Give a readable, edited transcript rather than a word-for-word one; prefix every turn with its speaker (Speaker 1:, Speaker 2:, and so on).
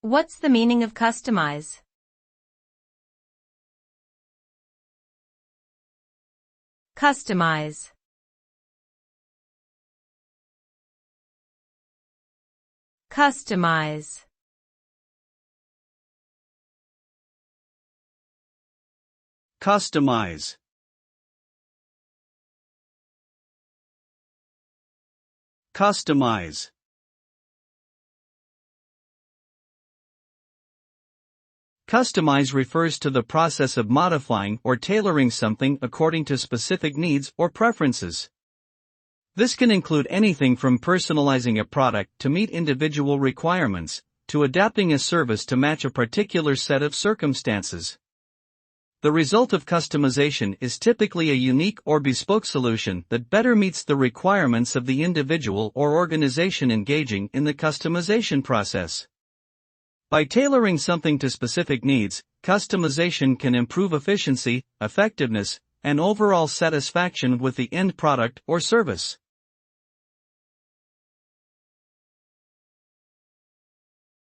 Speaker 1: What's the meaning of customize? Customize. Customize.
Speaker 2: Customize. Customize. Customize refers to the process of modifying or tailoring something according to specific needs or preferences. This can include anything from personalizing a product to meet individual requirements, to adapting a service to match a particular set of circumstances. The result of customization is typically a unique or bespoke solution that better meets the requirements of the individual or organization engaging in the customization process. By tailoring something to specific needs, customization can improve efficiency, effectiveness, and overall satisfaction with the end product or service.